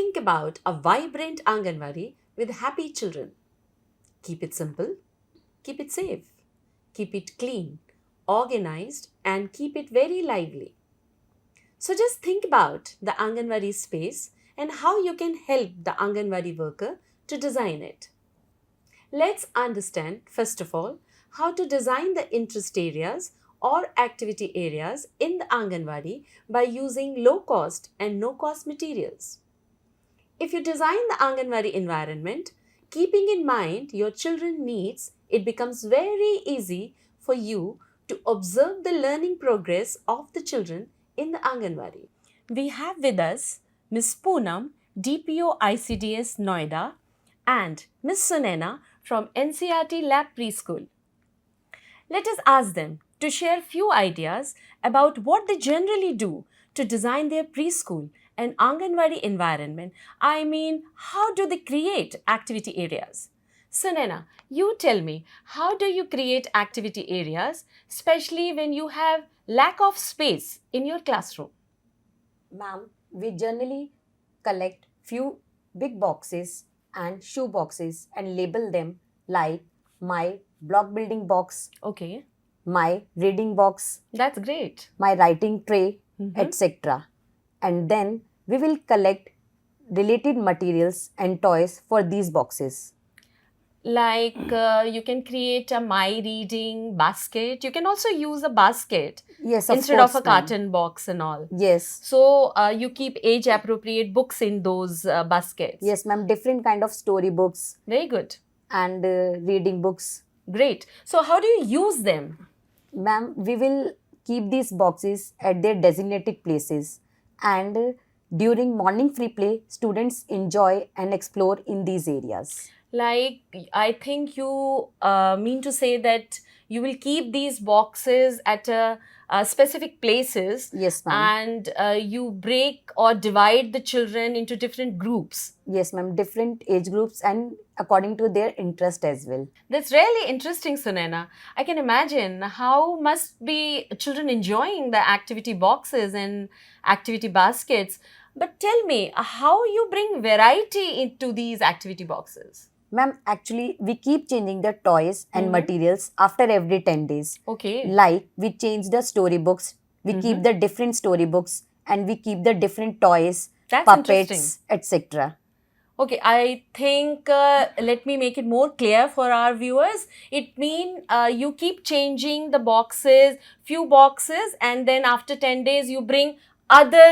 think about a vibrant Anganwadi with happy children. Keep it simple, keep it safe, keep it clean, organized, and keep it very lively. So just think about the Anganwadi space and how you can help the Anganwadi worker to design it. Let's understand, first of all, how to design the interest areas or activity areas in the Anganwadi by using low cost and no cost materials. If you design the Anganwadi environment, keeping in mind your children's needs, it becomes very easy for you to observe the learning progress of the children in the Anganwadi. We have with us Ms. Poonam, DPO ICDS Noida, and Ms. Sunena from NCRT Lab Preschool. Let us ask them to share few ideas about what they generally do to design their preschool and Anganwadi environment. I mean, how do they create activity areas? Sunena, you tell me, how do you create activity areas, especially when you have lack of space in your classroom? Ma'am, we generally collect few big boxes and shoe boxes and label them like my block building box, Okay, my reading box, that's great. my writing tray, Mhm. etc. And then we will collect related materials and toys for these boxes. Like you can create a my reading basket. You can also use a basket Yes, instead course, of a ma'am. carton box and all. Yes. So you keep age appropriate books in those baskets. Yes, ma'am. Different kind of story books Very good. and reading books. Great. So how do you use them? Ma'am, we will keep these boxes at their designated places, and during morning free play, students enjoy and explore in these areas. Like, I think you mean to say that you will keep these boxes at specific places. Yes, ma'am. And you break or divide the children into different groups. Yes, ma'am. Different age groups and according to their interest as well. That's really interesting, Sunena. I can imagine how must be children enjoying the activity boxes and activity baskets. But tell me, how you bring variety into these activity boxes? Ma'am, actually, we keep changing the toys and Mhm. materials after every 10 days. Okay. Like, we change the storybooks, we keep the different storybooks, and we keep the different toys, That's puppets, etc. Okay, I think let me make it more clear for our viewers. It means you keep changing the boxes, few boxes, and then after 10 days you bring other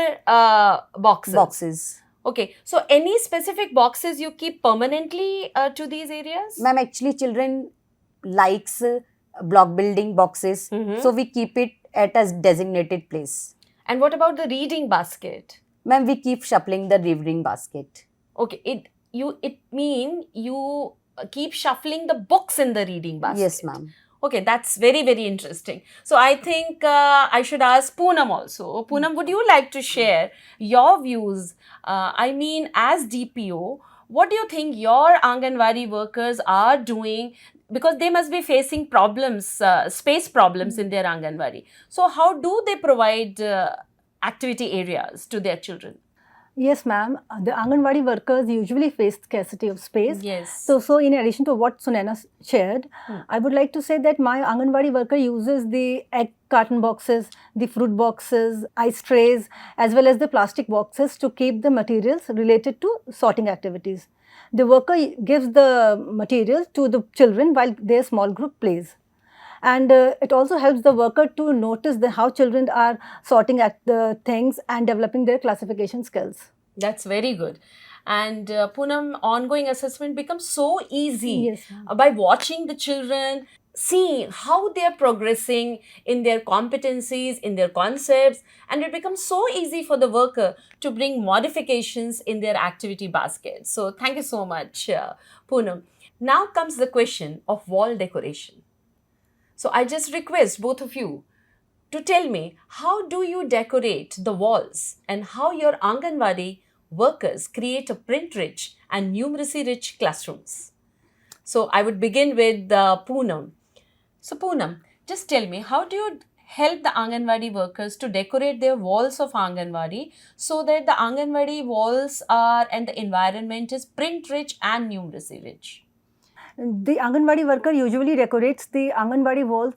boxes. Okay, so any specific boxes you keep permanently to these areas? Ma'am, actually, children likes block building boxes, Mhm. so we keep it at a designated place. And what about the reading basket? Ma'am, we keep shuffling the reading basket. Okay, it mean you keep shuffling the books in the reading basket. Yes, ma'am. Okay, that's very, very interesting. So I think I should ask Poonam also. Poonam, would you like to share your views? I mean, as DPO, what do you think your Anganwadi workers are doing? Because they must be facing problems, space problems in their Anganwadi. So how do they provide activity areas to their children? Yes, ma'am. The Anganwadi workers usually face scarcity of space. Yes. So in addition to what Sunena shared, I would like to say that my Anganwadi worker uses the egg carton boxes, the fruit boxes, ice trays, as well as the plastic boxes to keep the materials related to sorting activities. The worker gives the materials to the children while their small group plays. And it also helps the worker to notice how children are sorting at the things and developing their classification skills. That's very good. And Poonam, ongoing assessment becomes so easy Yes, ma'am. by watching the children, seeing how they are progressing in their competencies, in their concepts, and it becomes so easy for the worker to bring modifications in their activity basket. So thank you so much, Poonam. Now comes the question of wall decoration. So I just request both of you to tell me, how do you decorate the walls and how your Anganwadi workers create a print-rich and numeracy-rich classrooms? So I would begin with Poonam. So Poonam, just tell me, how do you help the Anganwadi workers to decorate their walls of Anganwadi so that the Anganwadi walls are and the environment is print rich and numeracy rich? The Anganwadi worker usually decorates the Anganwadi walls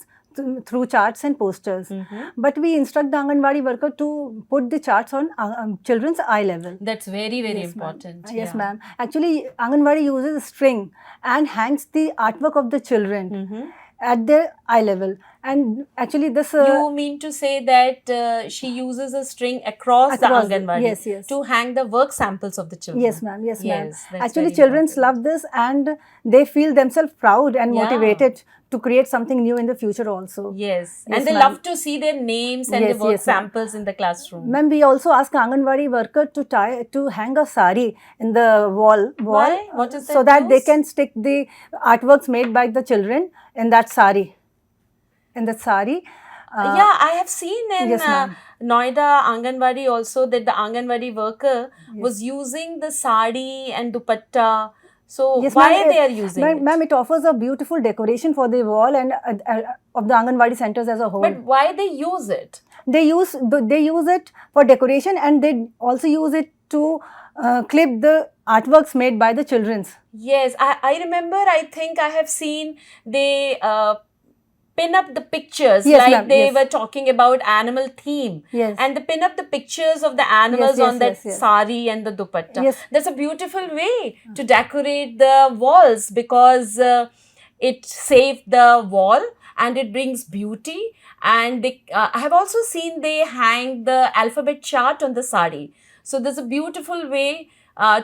through charts and posters. But we instruct the Anganwadi worker to put the charts on children's eye level. That's very, very Yes, ma'am. important. Yes, Yeah. ma'am. Actually, Anganwadi uses string and hangs the artwork of the children at their eye level. And actually, this You mean to say that she uses a string across the Across the- Anganwadi yes, yes. to hang the work samples of the children? yes, ma'am. Yes, ma'am. Yes, that's Actually, very children important. love this and they feel themselves proud and Yeah. motivated to create something new in the future also. Yes, Yes, and they ma'am. love to see their names and Yes, the work yes, ma'am. samples in the classroom. Ma'am, we also ask Anganwadi worker to hang a sari in the wall. Why? What is so that that they use? can stick the artworks made by the children in that sari. In the sari. Yeah, I have seen in yes, ma'am. Noida Anganwadi also that the Anganwadi worker was using the sari and dupatta. So Yes, why ma'am, they are using it? Ma'am, it offers a beautiful decoration for the wall and of the Anganwadi centers as a whole. But why they use it? They use it for decoration and they also use it to clip the artworks made by the childrens. Yes, I remember, I think I have seen they pin up the pictures Yes, like ma'am, they yes. were talking about animal theme. Yes. And they pin up the pictures of the animals yes, on that yes, yes. sari and the dupatta. Yes. That's a beautiful way to decorate the walls because it saved the wall and it brings beauty. And they, I have also seen they hang the alphabet chart on the sari. So there's a beautiful way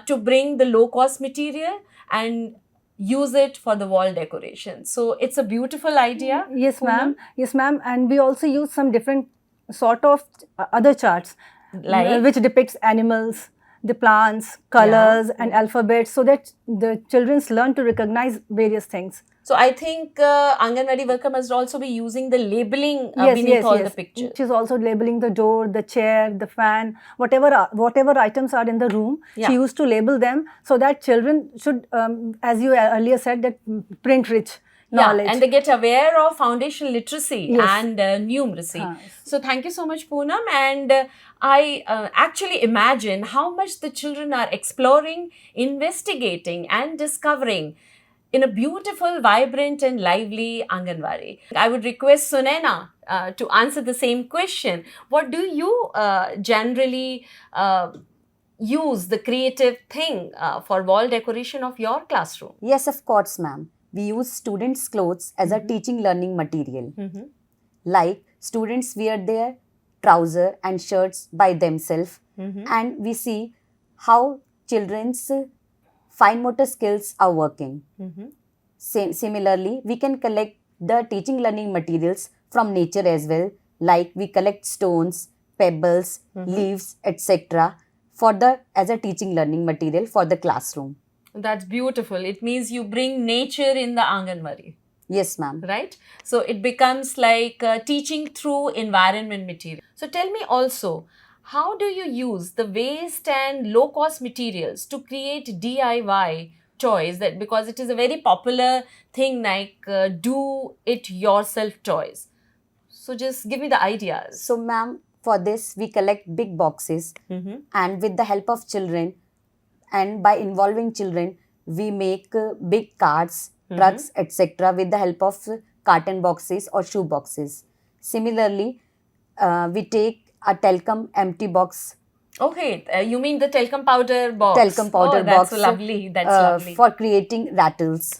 to bring the low cost material and use it for the wall decoration. So it's a beautiful idea. Yes, Poonam. ma'am. Yes, ma'am. And we also use some different sort of other charts, Like? which depicts animals, the plants, colors, and alphabets, so that the children learn to recognize various things. So I think Anganwadi worker must also be using the labeling beneath all the pictures. She's also labeling the door, the chair, the fan, whatever items are in the room. Yeah. She used to label them so that children should, as you earlier said, that print rich knowledge. Yeah, and they get aware of foundational literacy Yes. and numeracy. So thank you so much, Poonam. And I actually imagine how much the children are exploring, investigating and discovering in a beautiful, vibrant and lively Anganwadi. I would request Sunena to answer the same question. What do you generally use the creative thing for wall decoration of your classroom? Yes, of course, ma'am. We use students' clothes as a teaching learning material. Like students wear their trouser and shirts by themselves, and we see how children's fine motor skills are working. Similarly, we can collect the teaching learning materials from nature as well, like we collect stones, pebbles, leaves, etc. as a teaching learning material for the classroom. That's beautiful. It means you bring nature in the Anganwadi. Yes, ma'am. Right? So it becomes like teaching through environment material. So tell me also, how do you use the waste and low cost materials to create DIY toys? That because it is a very popular thing like do it yourself toys. So just give me the ideas. So, ma'am, for this we collect big boxes, and with the help of children and by involving children, we make big carts, trucks, etc. with the help of carton boxes or shoe boxes. Similarly, we take a talcum empty box. Okay, you mean the talcum powder box? Talcum powder that's box. Lovely. That's lovely. For creating rattles.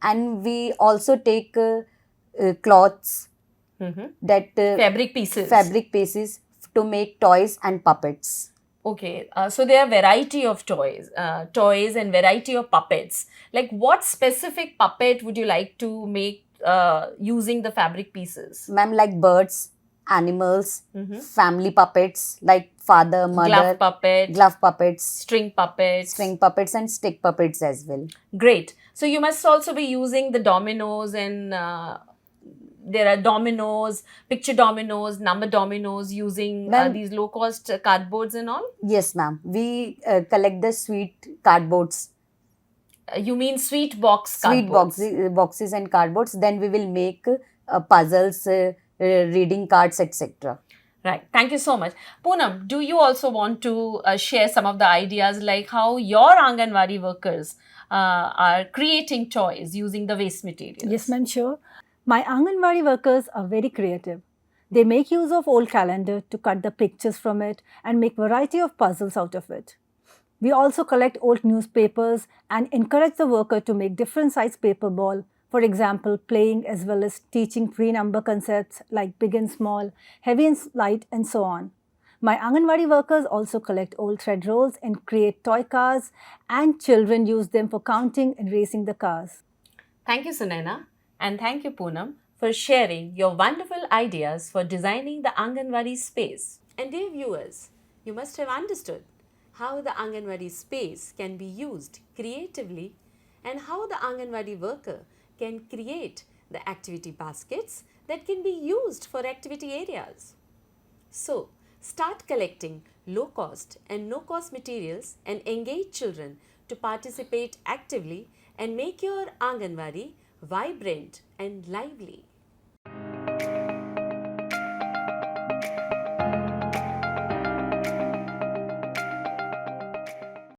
And we also take cloths, that Fabric pieces. to make toys and puppets. Okay, so there are variety of toys and variety of puppets. Like what specific puppet would you like to make using the fabric pieces? Ma'am, like birds, animals, family puppets like father, mother, glove puppets, string puppets, and stick puppets as well. Great. So you must also be using the dominoes and there are dominoes, picture dominoes, number dominoes using these low cost cardboards and all? Yes, ma'am. We collect the sweet cardboards. You mean sweet box Sweet cardboards? boxes and cardboards. Then we will make puzzles, reading cards, etc. Right. Thank you so much. Poonam, do you also want to share some of the ideas like how your Anganwadi workers are creating toys using the waste materials? Yes, ma'am, sure. My Anganwadi workers are very creative. They make use of old calendar to cut the pictures from it and make variety of puzzles out of it. We also collect old newspapers and encourage the worker to make different size paper ball, for example, playing as well as teaching pre-number concepts like big and small, heavy and light, and so on. My Anganwadi workers also collect old thread rolls and create toy cars, and children use them for counting and racing the cars. Thank you, Sunaina, and thank you, Poonam, for sharing your wonderful ideas for designing the Anganwadi space. And dear viewers, you must have understood how the Anganwadi space can be used creatively and how the Anganwadi worker can create the activity baskets that can be used for activity areas. So, start collecting low cost and no cost materials and engage children to participate actively and make your Anganwadi vibrant and lively.